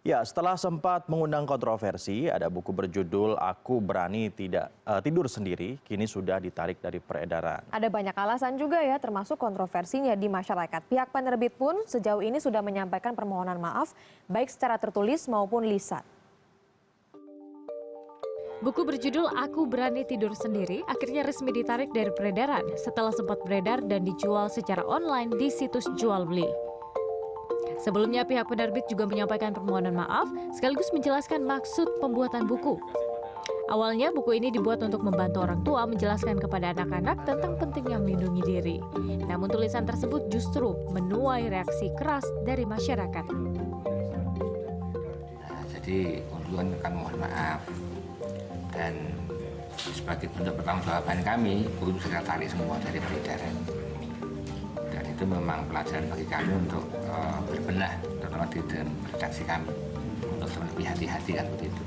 Ya, setelah sempat mengundang kontroversi, ada buku berjudul Aku Berani Tidak Tidur Sendiri, kini sudah ditarik dari peredaran. Ada banyak alasan juga ya, termasuk kontroversinya di masyarakat. Pihak penerbit pun sejauh ini sudah menyampaikan permohonan maaf, baik secara tertulis maupun lisan. Buku berjudul Aku Berani Tidur Sendiri akhirnya resmi ditarik dari peredaran setelah sempat beredar dan dijual secara online di situs jual beli. Sebelumnya pihak penerbit juga menyampaikan permohonan maaf sekaligus menjelaskan maksud pembuatan buku. Awalnya buku ini dibuat untuk membantu orang tua menjelaskan kepada anak-anak tentang pentingnya melindungi diri. Namun tulisan tersebut justru menuai reaksi keras dari masyarakat. Jadi duluan kami mohon maaf dan sebagai bentuk pertanggungjawaban kami, buku itu saya tarik semua dari peredaran. Dan itu memang pelajaran bagi kami untuk berbenah, terutama di dalam redaksi kami, untuk lebih hati-hati kan begitu.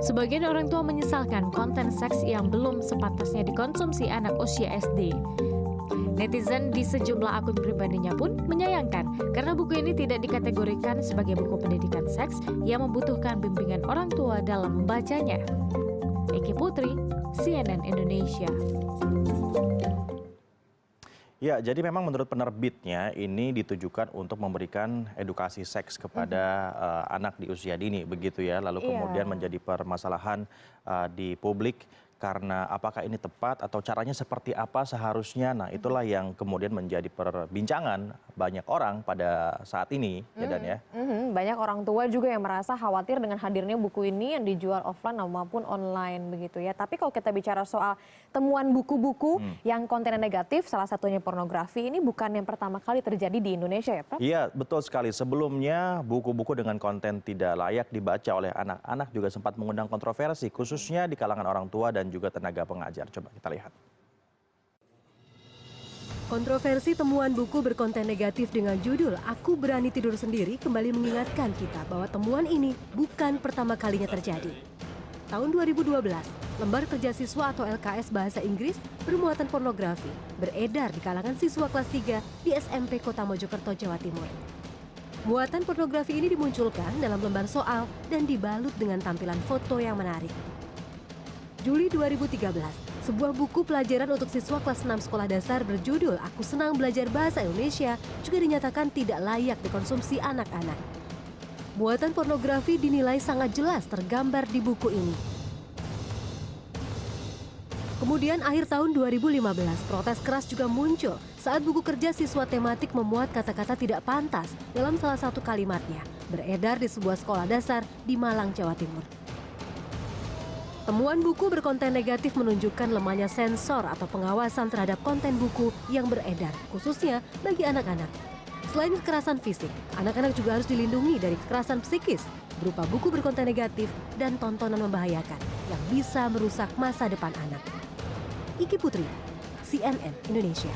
Sebagian orang tua menyesalkan konten seks yang belum sepantasnya dikonsumsi anak usia SD. Netizen di sejumlah akun pribadinya pun menyayangkan karena buku ini tidak dikategorikan sebagai buku pendidikan seks yang membutuhkan bimbingan orang tua dalam membacanya. Iki Putri, CNN Indonesia. Ya, jadi memang menurut penerbitnya ini ditujukan untuk memberikan edukasi seks kepada anak di usia dini, begitu ya. Lalu kemudian menjadi permasalahan di publik karena apakah ini tepat atau caranya seperti apa seharusnya. Nah, itulah yang kemudian menjadi perbincangan banyak orang pada saat ini, ya Dan ya. Banyak orang tua juga yang merasa khawatir dengan hadirnya buku ini yang dijual offline maupun online begitu ya. Tapi kalau kita bicara soal temuan buku-buku yang kontennya negatif, salah satunya pornografi, ini bukan yang pertama kali terjadi di Indonesia ya, Prof? Iya, betul sekali. Sebelumnya buku-buku dengan konten tidak layak dibaca oleh anak-anak juga sempat mengundang kontroversi, khususnya di kalangan orang tua dan juga tenaga pengajar. Coba kita lihat. Kontroversi temuan buku berkonten negatif dengan judul Aku Berani Tidur Sendiri kembali mengingatkan kita bahwa temuan ini bukan pertama kalinya terjadi. Tahun 2012, lembar kerja siswa atau LKS Bahasa Inggris bermuatan pornografi beredar di kalangan siswa kelas 3 di SMP Kota Mojokerto, Jawa Timur. Muatan pornografi ini dimunculkan dalam lembar soal dan dibalut dengan tampilan foto yang menarik. Juli 2013, sebuah buku pelajaran untuk siswa kelas 6 sekolah dasar berjudul Aku Senang Belajar Bahasa Indonesia juga dinyatakan tidak layak dikonsumsi anak-anak. Muatan pornografi dinilai sangat jelas tergambar di buku ini. Kemudian akhir tahun 2015, protes keras juga muncul saat buku kerja siswa tematik memuat kata-kata tidak pantas dalam salah satu kalimatnya, beredar di sebuah sekolah dasar di Malang, Jawa Timur. Temuan buku berkonten negatif menunjukkan lemahnya sensor atau pengawasan terhadap konten buku yang beredar, khususnya bagi anak-anak. Selain kekerasan fisik, anak-anak juga harus dilindungi dari kekerasan psikis berupa buku berkonten negatif dan tontonan membahayakan yang bisa merusak masa depan anak. Iki Putri, CNN Indonesia.